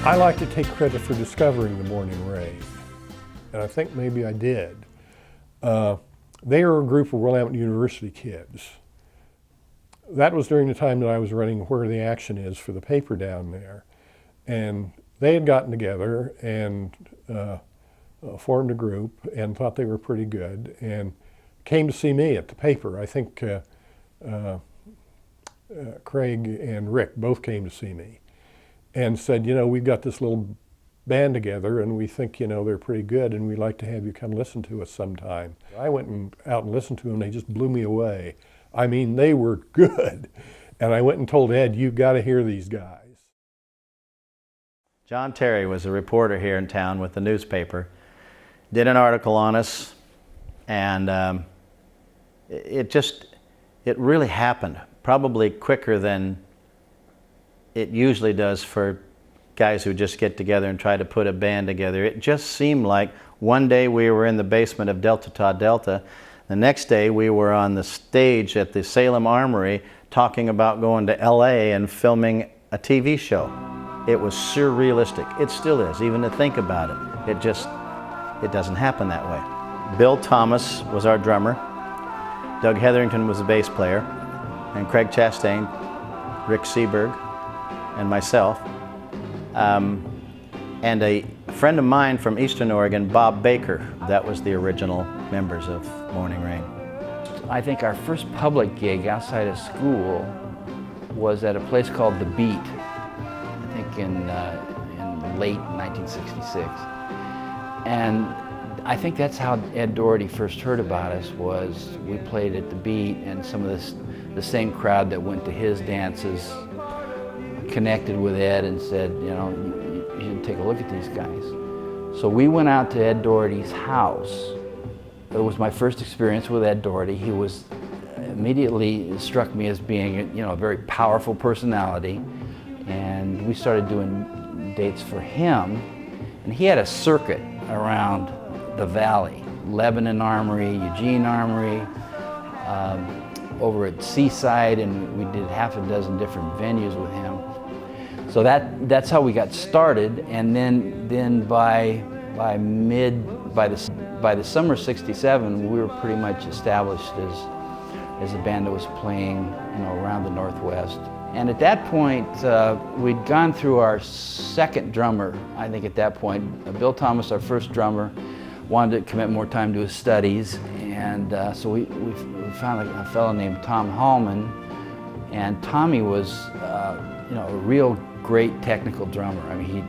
I like to take credit for discovering the Morning Rain, and I think maybe I did. They are a group of Willamette University kids. That was during the time that I was running Where the Action Is for the paper down there. And they had gotten together and formed a group and thought they were pretty good and came to see me at the paper. I think Craig and Rick both came to see me and said, you know, we've got this little band together and we think, you know, they're pretty good and we'd like to have you come listen to us sometime. I went out and listened to them, they just blew me away. I mean, they were good. And I went and told Ed, you've got to hear these guys. John Terry was a reporter here in town with the newspaper, did an article on us, and it really happened, probably quicker than it usually does for guys who just get together and try to put a band together. It just seemed like one day we were in the basement of Delta Ta Delta, the next day we were on the stage at the Salem Armory talking about going to LA and filming a TV show. It was surrealistic. It still is, even to think about it. It doesn't happen that way. Bill Thomas was our drummer, Doug Hetherington was the bass player, and Craig Chastain, Rick Seberg, and myself. And a friend of mine from Eastern Oregon, Bob Baker, that was the original members of Morning Rain. I think our first public gig outside of school was at a place called The Beat, I think in late 1966. And I think that's how Ed Doherty first heard about us, was we played at The Beat, and some of the same crowd that went to his dances connected with Ed and said, you know, you should take a look at these guys. So we went out to Ed Doherty's house. It was my first experience with Ed Doherty. He was immediately struck me as being, you know, a very powerful personality, and we started doing dates for him. And he had a circuit around the valley, Lebanon Armory, Eugene Armory, over at Seaside, and we did half a dozen different venues with him. So that's how we got started, and then by the summer '67, we were pretty much established as a band that was playing, you know, around the Northwest. And at that point, we'd gone through our second drummer. I think at that point, Bill Thomas, our first drummer, wanted to commit more time to his studies, and so we found a fellow named Tom Hallman, and Tommy was, you know, a real great technical drummer. I mean, he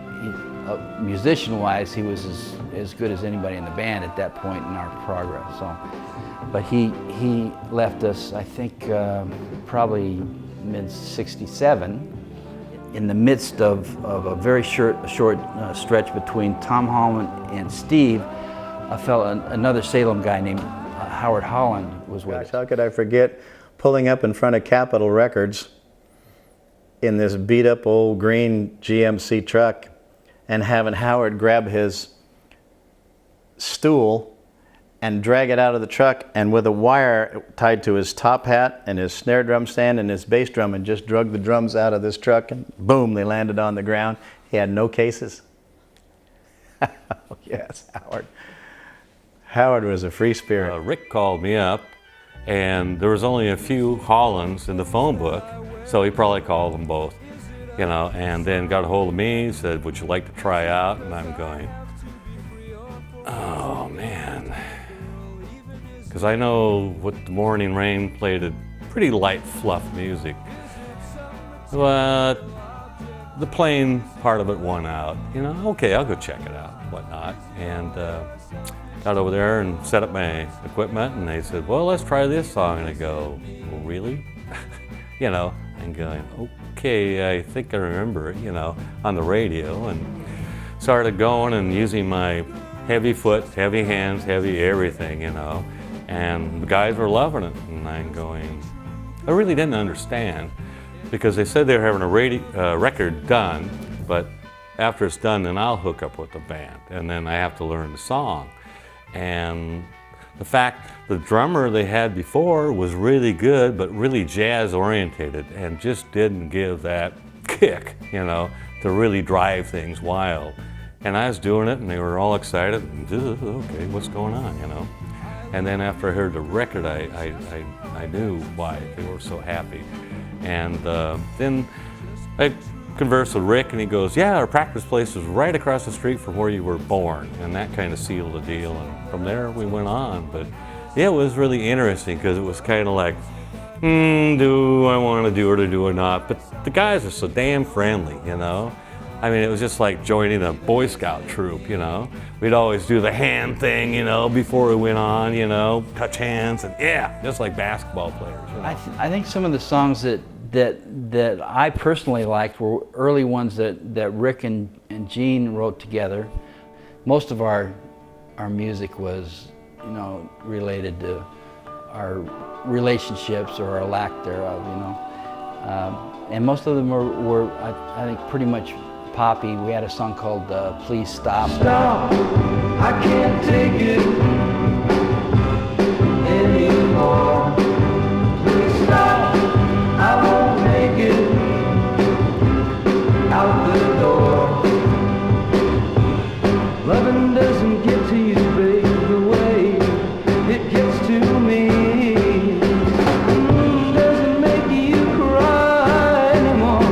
musician-wise, he was as good as anybody in the band at that point in our progress. So, but he left us, I think, probably mid-67, in the midst of a very short stretch between Tom Hallman and Steve. Another Salem guy named Howard Holland was with us. How could I forget pulling up in front of Capitol Records in this beat-up old green GMC truck and having Howard grab his stool and drag it out of the truck, and with a wire tied to his top hat and his snare drum stand and his bass drum, and just drug the drums out of this truck, and boom, they landed on the ground. He had no cases. Yes, Howard. Howard was a free spirit. Rick called me up, and there was only a few Hollands in the phone book, so he probably called them both, you know, and then got a hold of me, said, would you like to try out? And I'm going, oh man, because I know what the Morning Rain played, a pretty light fluff music, but the playing part of it won out. You know, okay, I'll go check it out, whatnot, and got over there and set up my equipment, and they said, well, let's try this song. And I go, well, really? You know, and going, okay, I think I remember it, you know, on the radio, and started going and using my heavy foot, heavy hands, heavy everything, you know, and the guys were loving it, and I'm going, I really didn't understand, because they said they were having a record done, but after it's done, then I'll hook up with the band, and then I have to learn the song. And the fact the drummer they had before was really good, but really jazz orientated, and just didn't give that kick, you know, to really drive things wild. And I was doing it, and they were all excited. And, okay, what's going on, you know? And then after I heard the record, I knew why they were so happy. And then I conversed with Rick, and he goes, yeah, our practice place is right across the street from where you were born. And that kind of sealed the deal. And from there, we went on. But yeah, it was really interesting because it was kind of like, do I want to do it or do I not? But the guys are so damn friendly, you know? I mean, it was just like joining a Boy Scout troop, you know? We'd always do the hand thing, you know, before we went on, you know, touch hands, and yeah, just like basketball players. You know? I think some of the songs that I personally liked were early ones that Rick and Gene wrote together. Most of our music was, you know, related to our relationships or our lack thereof, you know. And most of them were I think, pretty much poppy. We had a song called Please Stop. Stop, I can't take it anymore. Please stop, I won't make it out the door. Loving doesn't get to you, babe, the way it gets to me. Doesn't make you cry anymore,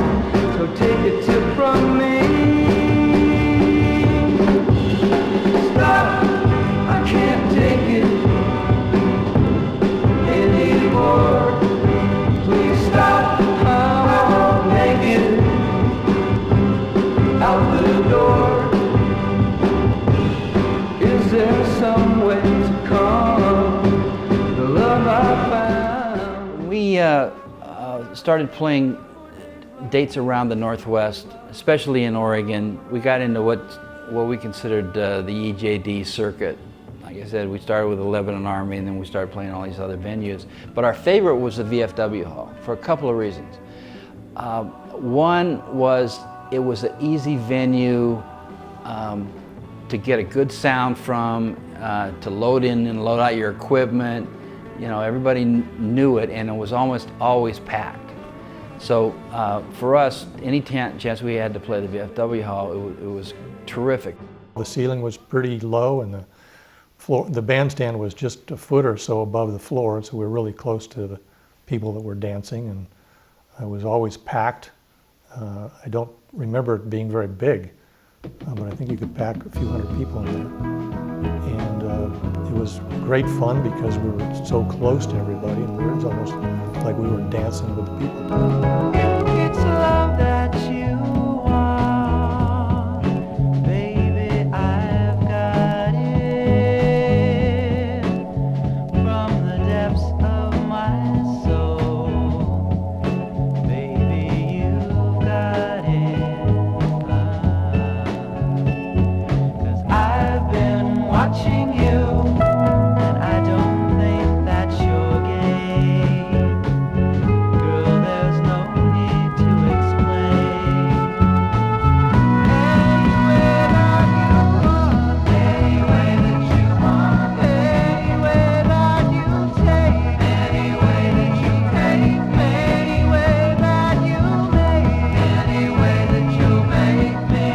so take a tip from me. Stop, I can't take it anymore. Please stop, I won't make it out the door. Is there some way to calm the love I found? We started playing dates around the Northwest, especially in Oregon. We got into what we considered the EJD circuit. Like I said, we started with the Lebanon Army, and then we started playing all these other venues. But our favorite was the VFW Hall for a couple of reasons. One was it was an easy venue to get a good sound from, to load in and load out your equipment. You know, everybody knew it, and it was almost always packed. So for us, any chance we had to play the VFW Hall, it was terrific. The ceiling was pretty low, and the bandstand was just a foot or so above the floor, so we were really close to the people that were dancing, and it was always packed. I don't remember it being very big, but I think you could pack a few hundred people in there. And it was great fun because we were so close to everybody, and it was almost like we were dancing with the people. It's love that you want, baby, I've got it from the depths of my soul. Baby, you've got it, 'cause I've been watching you, and I don't think that you're gay. Girl, there's no need to explain. Anyway that you want, any way that you want, any way that you take, any way that you take, any way that you make, any way that you make me,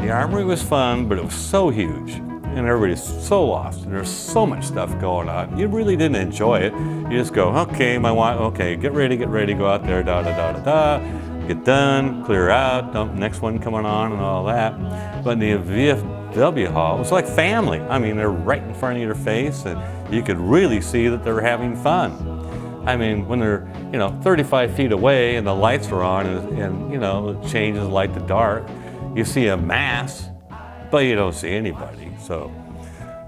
The Armory was fun, but it was so huge, and everybody's so lost, and there's so much stuff going on. You really didn't enjoy it. You just go, okay, okay, get ready, go out there, get done, clear out, next one coming on, and all that. But in the VFW Hall, it was like family. I mean, they're right in front of your face, and you could really see that they're having fun. I mean, when they're, 35 feet away and the lights are on, and it changes light to dark, you see a mass, but you don't see anybody. So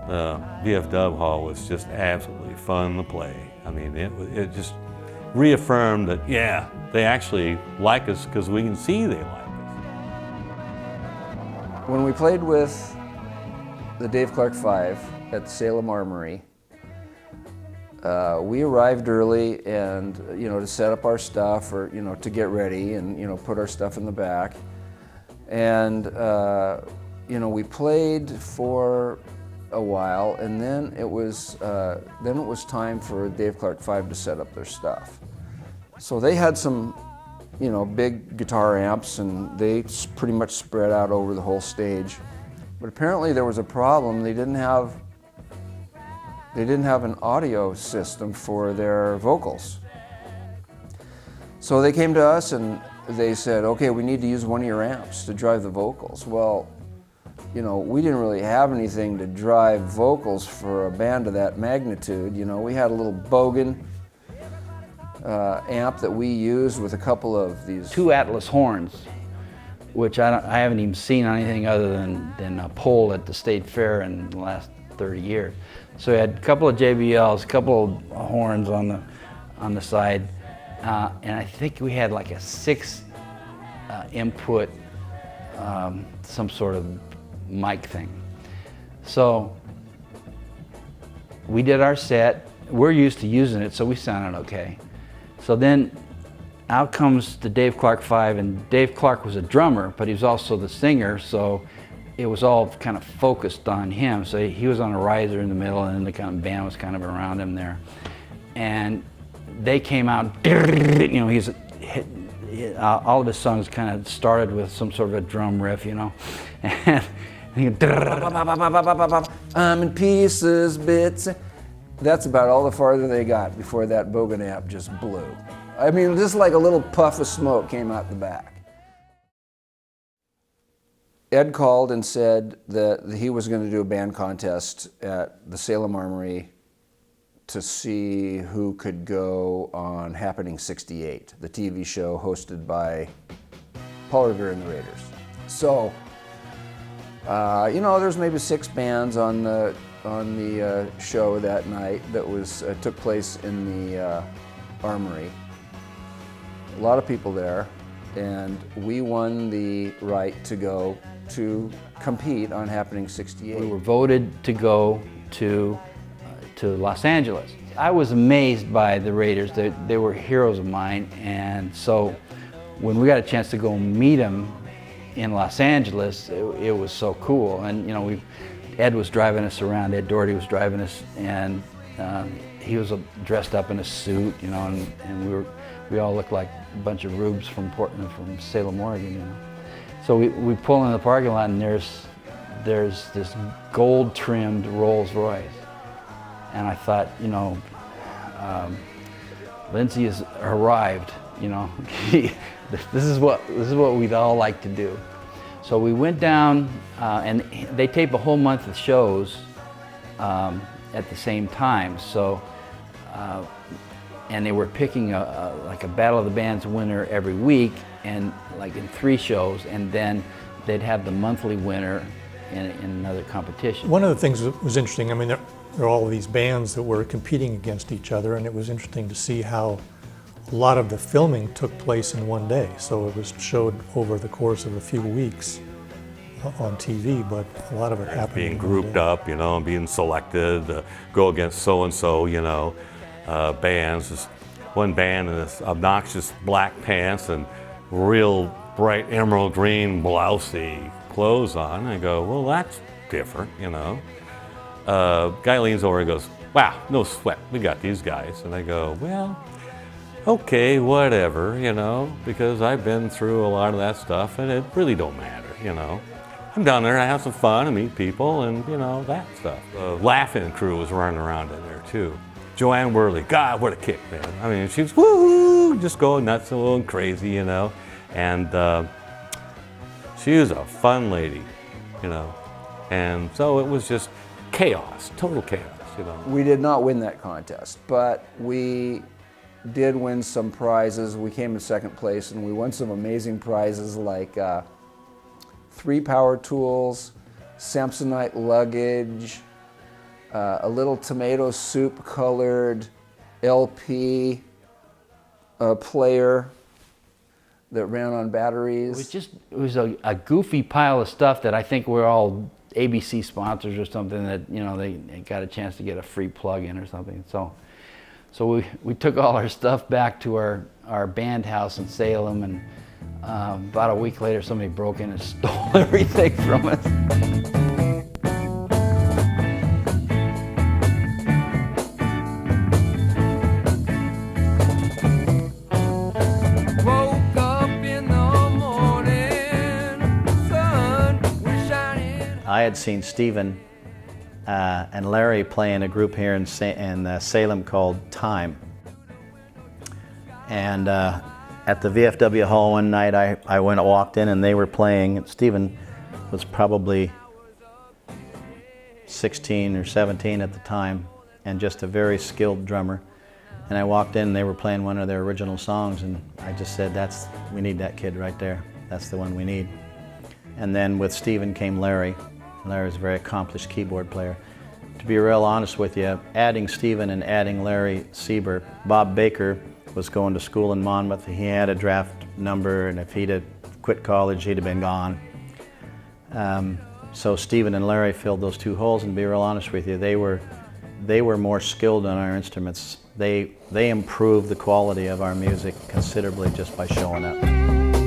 the VFW Hall was just absolutely fun to play. I mean, it just reaffirmed that, yeah, they actually like us because we can see they like us. When we played with the Dave Clark Five at the Salem Armory, we arrived early and, to set up our stuff or, to get ready and, put our stuff in the back. And, we played for a while, and then it was time for Dave Clark 5 to set up their stuff. So they had some, you know, big guitar amps, and they pretty much spread out over the whole stage. But apparently there was a problem. They didn't have an audio system for their vocals. So they came to us and they said, okay, we need to use one of your amps to drive the vocals. Well, you know, we didn't really have anything to drive vocals for a band of that magnitude. You know, we had a little Bogan amp that we used with a couple of these 2 Atlas horns, which I haven't even seen on anything other than a pole at the state fair in the last 30 years. So we had a couple of JBLs, a couple of horns on the side, and I think we had like a 6 input, some sort of mic thing. So we did our set. We're used to using it, so we sounded okay. So then out comes the Dave Clark 5, and Dave Clark was a drummer, but he was also the singer, so it was all kind of focused on him. So he was on a riser in the middle, and then the kind of band was kind of around him there. And they came out, you know, all of his songs kind of started with some sort of a drum riff, you know. And I'm in pieces, bits. That's about all the farther they got before that Bogan amp just blew. I mean, just like a little puff of smoke came out the back. Ed called and said that he was going to do a band contest at the Salem Armory to see who could go on Happening 68, the TV show hosted by Paul Revere and the Raiders. So, you know, there's maybe 6 bands on the show that night that took place in the Armory. A lot of people there, and we won the right to go to compete on Happening 68. We were voted to go to Los Angeles. I was amazed by the Raiders. They were heroes of mine, and so when we got a chance to go meet them in Los Angeles, it was so cool. And you know, Ed was driving us around. Ed Doherty was driving us, and he was dressed up in a suit, you know, and we all looked like a bunch of rubes from Salem, Oregon, you know. So we pull in the parking lot, and there's this gold-trimmed Rolls Royce, and I thought, you know, Lindsay has arrived, you know. This is what we'd all like to do. So we went down, and they tape a whole month of shows at the same time. So, and they were picking like a Battle of the Bands winner every week, and like in 3 shows, and then they'd have the monthly winner in another competition. One of the things that was interesting, I mean, there are all these bands that were competing against each other, and it was interesting to see how a lot of the filming took place in one day. So it was showed over the course of a few weeks on TV, but a lot of it happened being in one grouped day. up, you know, and being selected to go against so-and-so, you know, bands. This one band in this obnoxious black pants and real bright emerald green blousey clothes on. I go, well, that's different, you know. Guy leans over and goes, wow, no sweat, we got these guys. And I go, well, okay, whatever, you know, because I've been through a lot of that stuff and it really don't matter, you know. I'm down there, I have some fun, I meet people, and you know, that stuff. The Laughing crew was running around in there too. Joanne Worley, God, what a kick, man. I mean, she was woo, just going nuts and going crazy, you know. And she was a fun lady, you know. And so it was just chaos, total chaos, you know. We did not win that contest, but we did win some prizes. We came in 2nd place, and we won some amazing prizes like 3 power tools, Samsonite luggage, a little tomato soup colored LP player that ran on batteries. It was a goofy pile of stuff that I think we're all ABC sponsors or something that, you know, they got a chance to get a free plug-in or something. So we took all our stuff back to our band house in Salem, and about a week later somebody broke in and stole everything from us. I had seen Stephen and Larry play in a group here in Salem called Time. And at the VFW Hall one night, I walked in and they were playing. Stephen was probably 16 or 17 at the time, and just a very skilled drummer. And I walked in and they were playing one of their original songs, and I just said, we need that kid right there. That's the one we need. And then with Stephen came Larry. Larry's a very accomplished keyboard player. To be real honest with you, adding Stephen and adding Larry Sieber, Bob Baker was going to school in Monmouth. He had a draft number, and if he'd have quit college, he'd have been gone. So Stephen and Larry filled those two holes, and to be real honest with you, they were more skilled on our instruments. They improved the quality of our music considerably just by showing up.